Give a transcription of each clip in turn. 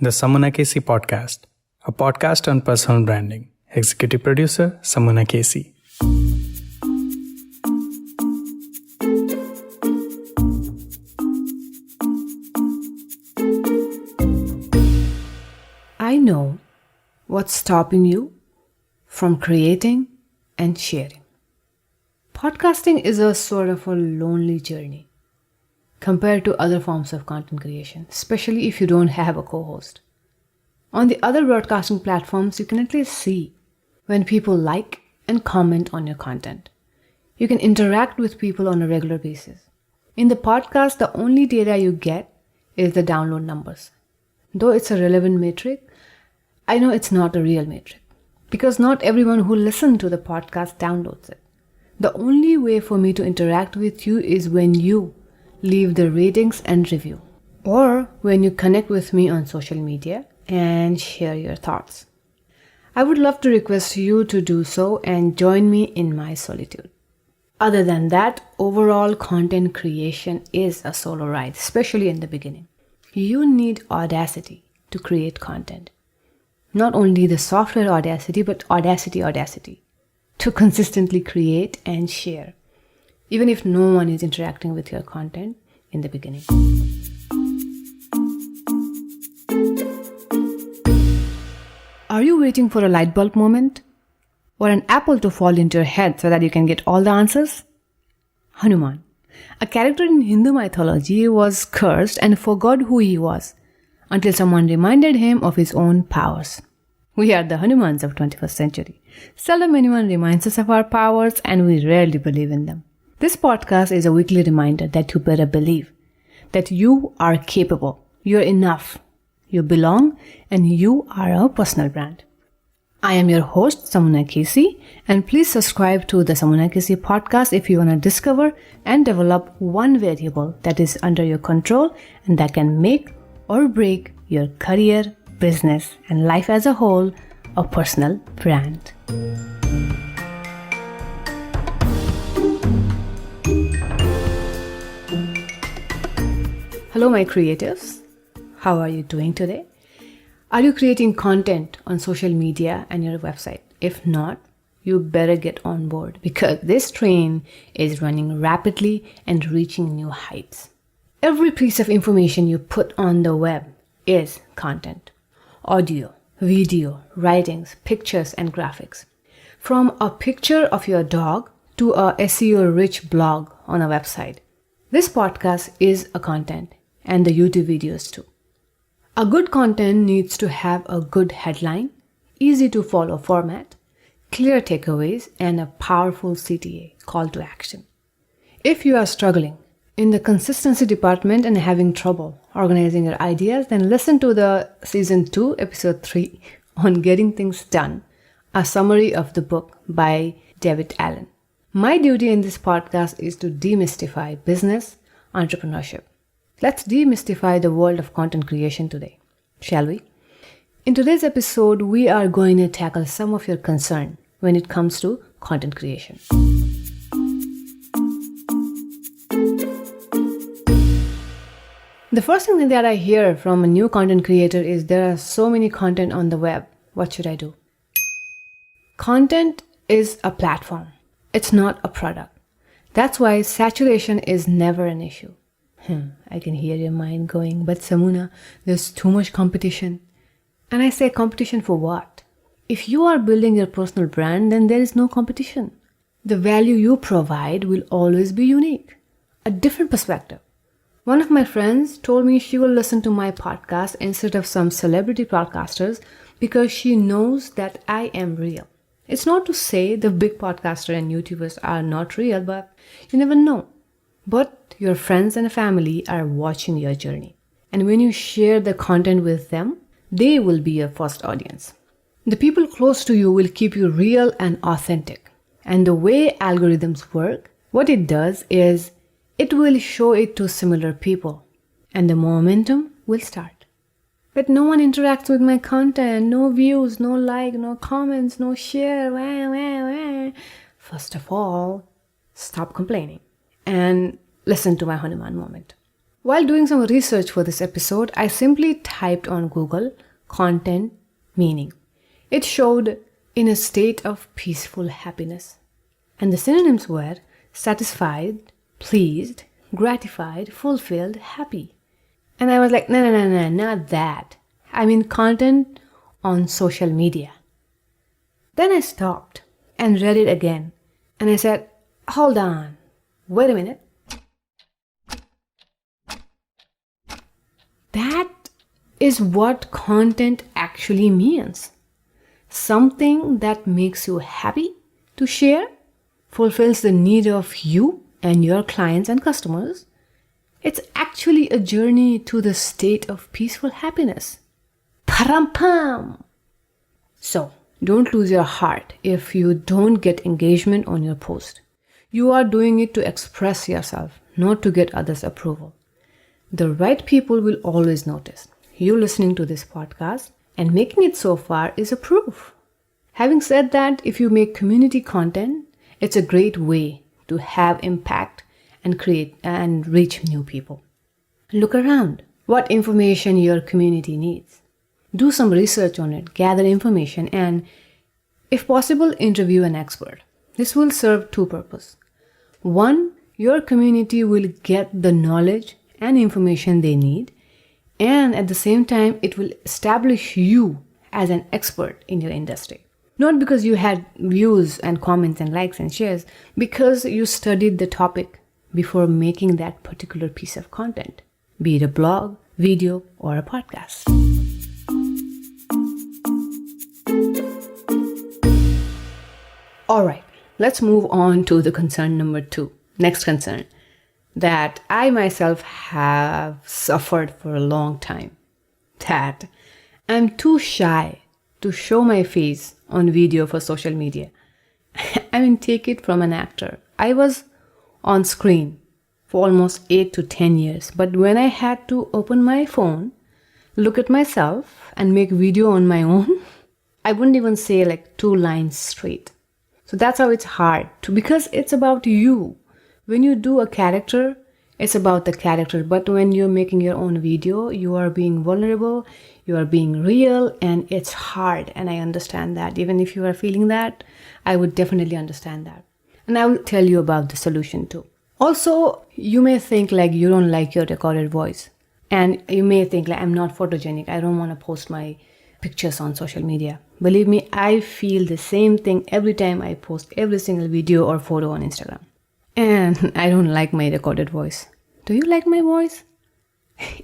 The Samuna Casey Podcast, a podcast on personal branding. Executive producer, Samuna Casey. I know what's stopping you from creating and sharing. Podcasting is a sort of a lonely journey compared to other forms of content creation, especially if you don't have a co-host. On the other broadcasting platforms, you can at least see when people like and comment on your content. You can interact with people on a regular basis. In the podcast, the only data you get is the download numbers. Though it's a relevant metric, I know it's not a real metric because not everyone who listens to the podcast downloads it. The only way for me to interact with you is when you leave the ratings and review, or when you connect with me on social media and share your thoughts. I would love to request you to do so and join me in my solitude. Other than that, overall content creation is a solo ride, especially in the beginning. You need audacity to create content. Not only the software audacity, but audacity to consistently create and share, even if no one is interacting with your content in the beginning. Are you waiting for a light bulb moment? Or an apple to fall into your head so that you can get all the answers? Hanuman, a character in Hindu mythology, was cursed and forgot who he was until someone reminded him of his own powers. We are the Hanumans of 21st century. Seldom anyone reminds us of our powers and we rarely believe in them. This podcast is a weekly reminder that you better believe that you are capable, you're enough, you belong, and you are a personal brand. I am your host, Samuna Casey, and please subscribe to the Samuna Casey podcast if you want to discover and develop one variable that is under your control and that can make or break your career, business, and life as a whole a personal brand. Hello, my creatives. How are you doing today? Are you creating content on social media and your website? If not, you better get on board because this train is running rapidly and reaching new heights. Every piece of information you put on the web is content. Audio, video, writings, pictures, and graphics. From a picture of your dog to a SEO-rich blog on a website. This podcast is a content, and the YouTube videos too. A good content needs to have a good headline, easy to follow format, clear takeaways, and a powerful CTA, call to action. If you are struggling in the consistency department and having trouble organizing your ideas, then listen to the season 2, episode 3 on getting things done, a summary of the book by David Allen. My duty in this podcast is to demystify business entrepreneurship. Let's demystify the world of content creation today, shall we? In today's episode, we are going to tackle some of your concern when it comes to content creation. The first thing that I hear from a new content creator is there are so many content on the web. What should I do? Content is a platform. It's not a product. That's why saturation is never an issue. I can hear your mind going, but Samuna, there's too much competition. And I say competition for what? If you are building your personal brand, then there is no competition. The value you provide will always be unique. A different perspective. One of my friends told me she will listen to my podcast instead of some celebrity podcasters because she knows that I am real. It's not to say the big podcasters and YouTubers are not real, but you never know. But your friends and family are watching your journey. And when you share the content with them, they will be your first audience. The people close to you will keep you real and authentic. And the way algorithms work, what it does is it will show it to similar people. And the momentum will start. But no one interacts with my content. No views, no like, no comments, no share. Wah, wah, wah. First of all, stop complaining. And listen to my Hanuman moment. While doing some research for this episode, I simply typed on Google content meaning. It showed in a state of peaceful happiness. And the synonyms were satisfied, pleased, gratified, fulfilled, happy. And I was like, no, not that. I mean content on social media. Then I stopped and read it again. And I said, hold on, wait a minute. That is what content actually means. Something that makes you happy to share, fulfills the need of you and your clients and customers. It's actually a journey to the state of peaceful happiness. Parampam! So, don't lose your heart if you don't get engagement on your post. You are doing it to express yourself, not to get others' approval. The right people will always notice. You listening to this podcast and making it so far is a proof. Having said that, if you make community content, it's a great way to have impact and create and reach new people. Look around. What information your community needs. Do some research on it, gather information, and if possible, interview an expert. This will serve two purposes. One, your community will get the knowledge and information they need, and at the same time, it will establish you as an expert in your industry. Not because you had views and comments and likes and shares, because you studied the topic before making that particular piece of content, be it a blog, video, or a podcast. All right, let's move on to the concern number 2. Next concern that I myself have suffered for a long time. That I'm too shy to show my face on video for social media. I mean, take it from an actor. I was on screen for almost 8 to 10 years, but when I had to open my phone, look at myself and make video on my own, I wouldn't even say like 2 lines straight. So that's how it's hard to, because it's about you. When you do a character, it's about the character. But when you're making your own video, you are being vulnerable, you are being real, and it's hard. And I understand that. Even if you are feeling that, I would definitely understand that. And I will tell you about the solution too. Also, you may think like you don't like your recorded voice. And you may think like I'm not photogenic. I don't want to post my pictures on social media. Believe me, I feel the same thing every time I post every single video or photo on Instagram. And I don't like my recorded voice. Do you like my voice?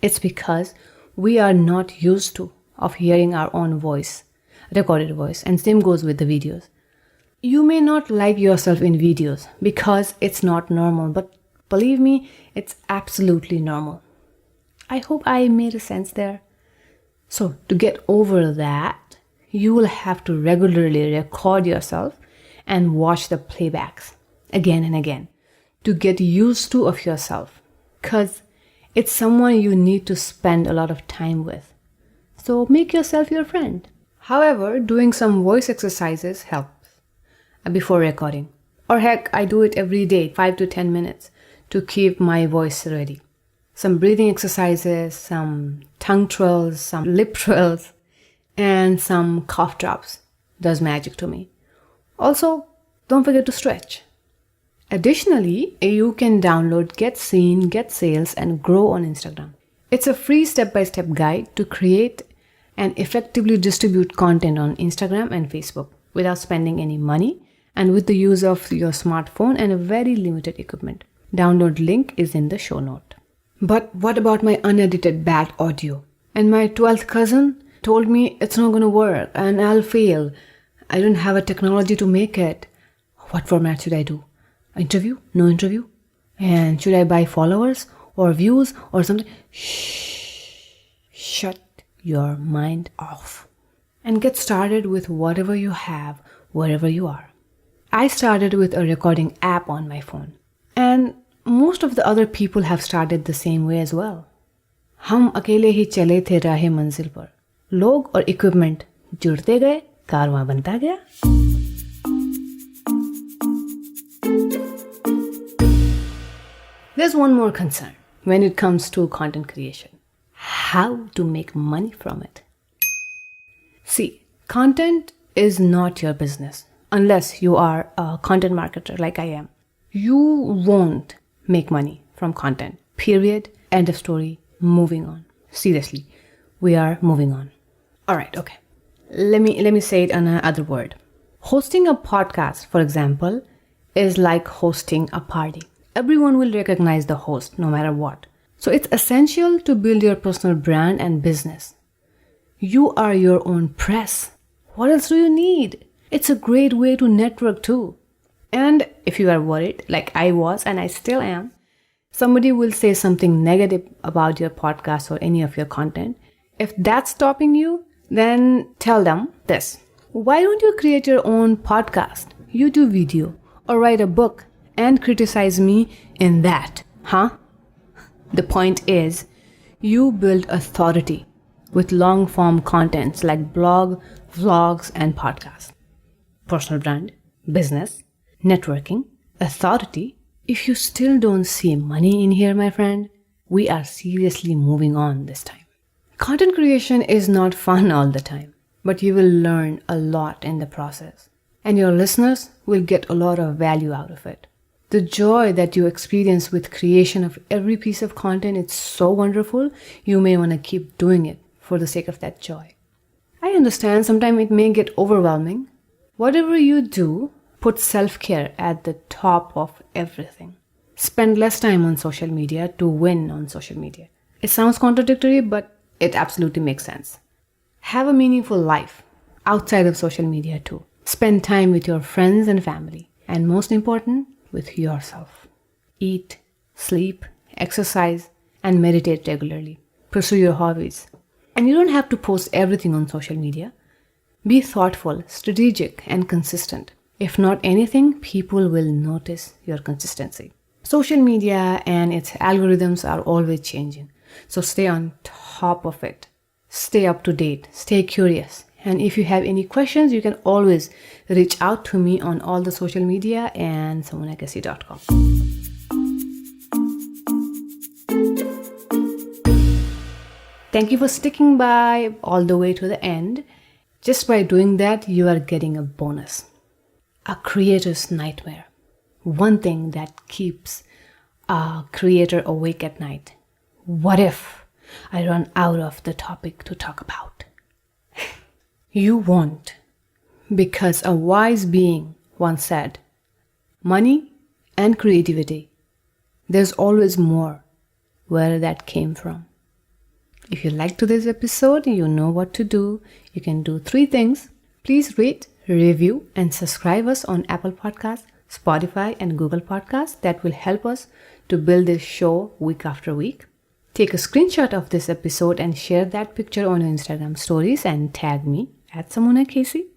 It's because we are not used to of hearing our own voice, recorded voice, and same goes with the videos. You may not like yourself in videos because it's not normal, but believe me, it's absolutely normal. I hope I made a sense there. So to get over that, you will have to regularly record yourself and watch the playbacks again and again to get used to of yourself, because it's someone you need to spend a lot of time with. So make yourself your friend. However, doing some voice exercises helps before recording. Or heck, I do it every day, 5 to 10 minutes to keep my voice ready. Some breathing exercises, some tongue twirls, some lip twirls, and some cough drops does magic to me. Also, don't forget to stretch. Additionally, you can download Get Seen, Get Sales, and Grow on Instagram. It's a free step-by-step guide to create and effectively distribute content on Instagram and Facebook without spending any money and with the use of your smartphone and a very limited equipment. Download link is in the show note. But what about my unedited bad audio? And my 12th cousin told me it's not going to work and I'll fail. I don't have a technology to make it. What format should I do? Interview? No interview? And should I buy followers or views or something? Shh. Shut your mind off and get started with whatever you have, wherever you are. I started with a recording app on my phone, and most of the other people have started the same way as well. हम अकेले ही चले थे राहे मंजिल पर, लोग और equipment जुड़ते गए, कारवां बनता गया. There's one more concern. when it comes to content creation. How to make money from it. See, content is not your business unless you are a content marketer like I am. You won't make money from content. Period. End of story. Moving on. Seriously, we are moving on. All right, okay. Let me say it in another word. Hosting a podcast, for example, is like hosting a party. Everyone will recognize the host no matter what. So it's essential to build your personal brand and business. You are your own press. What else do you need? It's a great way to network too. And if you are worried, like I was and I still am, somebody will say something negative about your podcast or any of your content. If that's stopping you, then tell them this. Why don't you create your own podcast, YouTube video, or write a book and criticize me in that, huh? The point is, you build authority with long-form contents like blog, vlogs, and podcasts. Personal brand, business, networking, authority. If you still don't see money in here, my friend, we are seriously moving on this time. Content creation is not fun all the time, but you will learn a lot in the process. And your listeners will get a lot of value out of it. The joy that you experience with creation of every piece of content is so wonderful, you may want to keep doing it for the sake of that joy. I understand sometimes it may get overwhelming. Whatever you do, put self-care at the top of everything. Spend less time on social media to win on social media. It sounds contradictory, but it absolutely makes sense. Have a meaningful life outside of social media too. Spend time with your friends and family. And most important, with yourself. Eat, sleep, exercise, and meditate regularly. Pursue your hobbies. And you don't have to post everything on social media. Be thoughtful, strategic, and consistent. If not anything, people will notice your consistency. Social media and its algorithms are always changing. So stay on top of it. Stay up to date. Stay curious. And if you have any questions, you can always reach out to me on all the social media and samunakasi.com. Thank you for sticking by all the way to the end. Just by doing that, you are getting a bonus. A creator's nightmare. One thing that keeps a creator awake at night. What if I run out of the topic to talk about? You won't, because a wise being once said, money and creativity, there's always more where that came from. If you liked today's episode, you know what to do. You can do 3 things. Please rate, review, and subscribe us on Apple Podcasts, Spotify, and Google Podcasts. That will help us to build this show week after week. Take a screenshot of this episode and share that picture on your Instagram stories and tag me at Samuna Casey.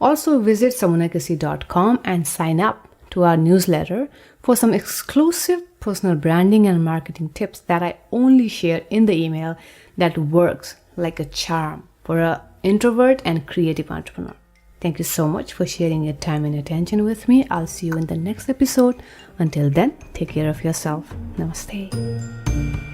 Also visit samunakasi.com and sign up to our newsletter for some exclusive personal branding and marketing tips that I only share in the email that works like a charm for an introvert and creative entrepreneur. Thank you so much for sharing your time and attention with me. I'll see you in the next episode. Until then, take care of yourself. Namaste.